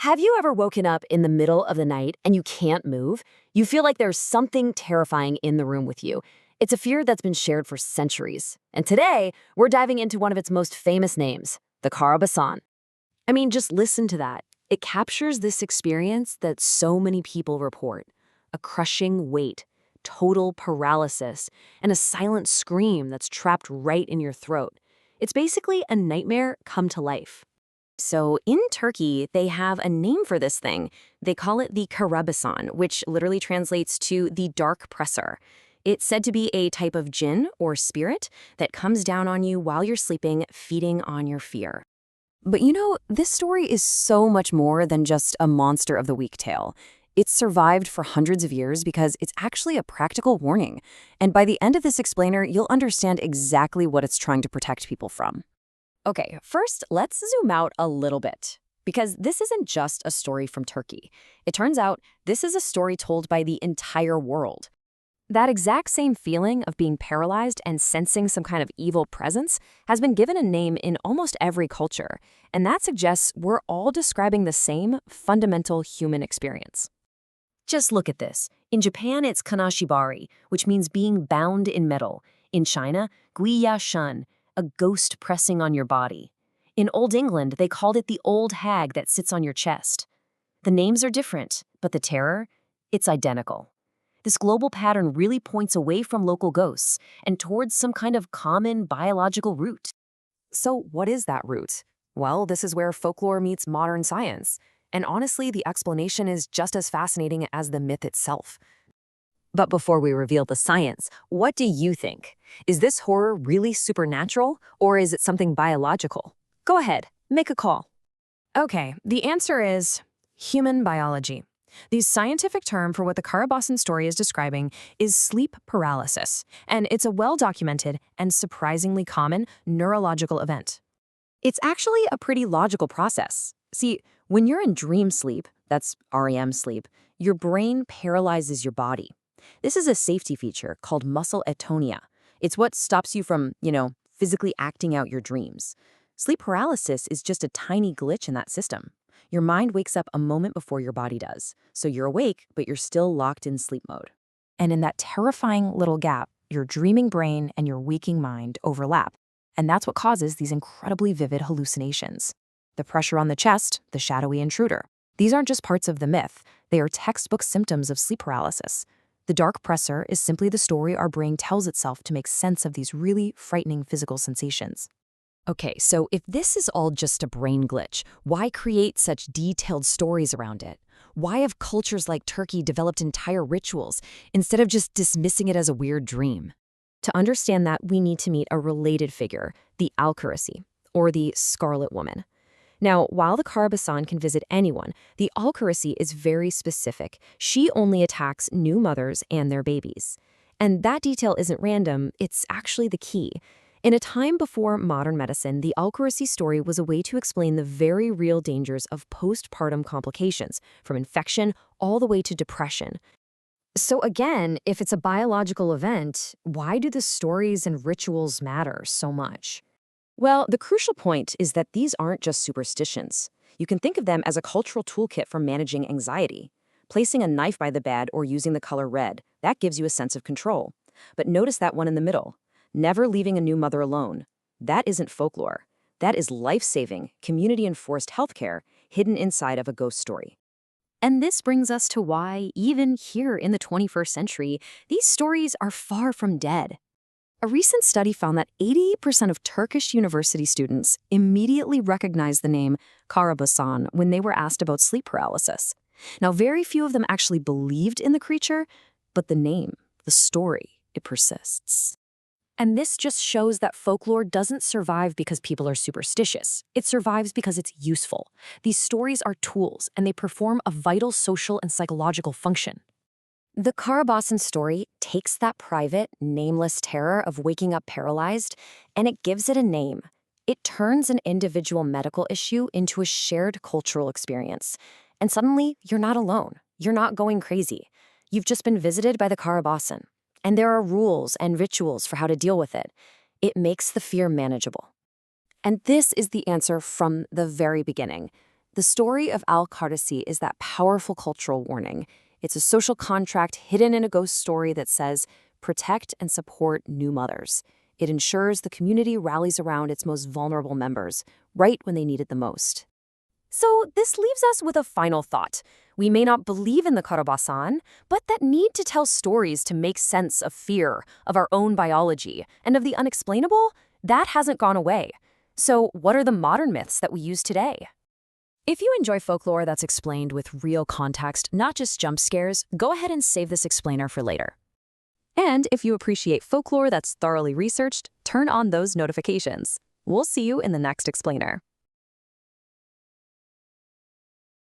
Have you ever woken up in the middle of the night and you can't move? You feel like there's something terrifying in the room with you. It's a fear that's been shared for centuries. And today, we're diving into one of its most famous names, the Karabasan. I mean, just listen to that. It captures this experience that so many people report. A crushing weight, total paralysis, and a silent scream that's trapped right in your throat. It's basically a nightmare come to life. So in Turkey, they have a name for this thing. They call it the Karabasan, which literally translates to the dark presser. It's said to be a type of jinn or spirit that comes down on you while you're sleeping, feeding on your fear. But you know, this story is so much more than just a monster of the week tale. It's survived for hundreds of years because it's actually a practical warning. And by the end of this explainer, you'll understand exactly what it's trying to protect people from. Okay, first, let's zoom out a little bit, because this isn't just a story from Turkey. It turns out this is a story told by the entire world. That exact same feeling of being paralyzed and sensing some kind of evil presence has been given a name in almost every culture, and that suggests we're all describing the same fundamental human experience. Just look at this. In Japan, it's kanashibari, which means being bound in metal. In China, guiyashan, a ghost pressing on your body. In Old England, they called it the old hag that sits on your chest. The names are different, but the terror, it's identical. This global pattern really points away from local ghosts and towards some kind of common biological root. So what is that root? Well, this is where folklore meets modern science. And honestly, the explanation is just as fascinating as the myth itself. But before we reveal the science, what do you think? Is this horror really supernatural, or is it something biological? Go ahead, make a call. Okay, the answer is human biology. The scientific term for what the Karabasan story is describing is sleep paralysis, and it's a well-documented and surprisingly common neurological event. It's actually a pretty logical process. See, when you're in dream sleep, that's REM sleep, your brain paralyzes your body. This is a safety feature called muscle atonia. It's what stops you from, physically acting out your dreams. Sleep paralysis is just a tiny glitch in that system. Your mind wakes up a moment before your body does. So you're awake, but you're still locked in sleep mode. And in that terrifying little gap, your dreaming brain and your waking mind overlap. And that's what causes these incredibly vivid hallucinations. The pressure on the chest, the shadowy intruder. These aren't just parts of the myth. They are textbook symptoms of sleep paralysis. The dark presser is simply the story our brain tells itself to make sense of these really frightening physical sensations. Okay, so if this is all just a brain glitch, why create such detailed stories around it? Why have cultures like Turkey developed entire rituals instead of just dismissing it as a weird dream? To understand that, we need to meet a related figure, the Alquerisi, or the Scarlet Woman. Now, while the Karabasan can visit anyone, the Alquerisi is very specific. She only attacks new mothers and their babies. And that detail isn't random, it's actually the key. In a time before modern medicine, the Alquerisi story was a way to explain the very real dangers of postpartum complications, from infection all the way to depression. So again, if it's a biological event, why do the stories and rituals matter so much? Well, the crucial point is that these aren't just superstitions. You can think of them as a cultural toolkit for managing anxiety. Placing a knife by the bed or using the color red, that gives you a sense of control. But notice that one in the middle. Never leaving a new mother alone. That isn't folklore. That is life-saving, community-enforced healthcare hidden inside of a ghost story. And this brings us to why, even here in the 21st century, these stories are far from dead. A recent study found that 80% of Turkish university students immediately recognized the name Karabasan when they were asked about sleep paralysis. Now, very few of them actually believed in the creature, but the name, the story, it persists. And this just shows that folklore doesn't survive because people are superstitious. It survives because it's useful. These stories are tools, and they perform a vital social and psychological function. The Karabasan story takes that private, nameless terror of waking up paralyzed, and it gives it a name. It turns an individual medical issue into a shared cultural experience. And suddenly, you're not alone. You're not going crazy. You've just been visited by the Karabasan. And there are rules and rituals for how to deal with it. It makes the fear manageable. And this is the answer from the very beginning. The story of Al-Qardasi is that powerful cultural warning. It's a social contract hidden in a ghost story that says, protect and support new mothers. It ensures the community rallies around its most vulnerable members, right when they need it the most. So this leaves us with a final thought. We may not believe in the Karabasan, but that need to tell stories to make sense of fear, of our own biology, and of the unexplainable, that hasn't gone away. So what are the modern myths that we use today? If you enjoy folklore that's explained with real context, not just jump scares, go ahead and save this explainer for later. And if you appreciate folklore that's thoroughly researched, turn on those notifications. We'll see you in the next explainer.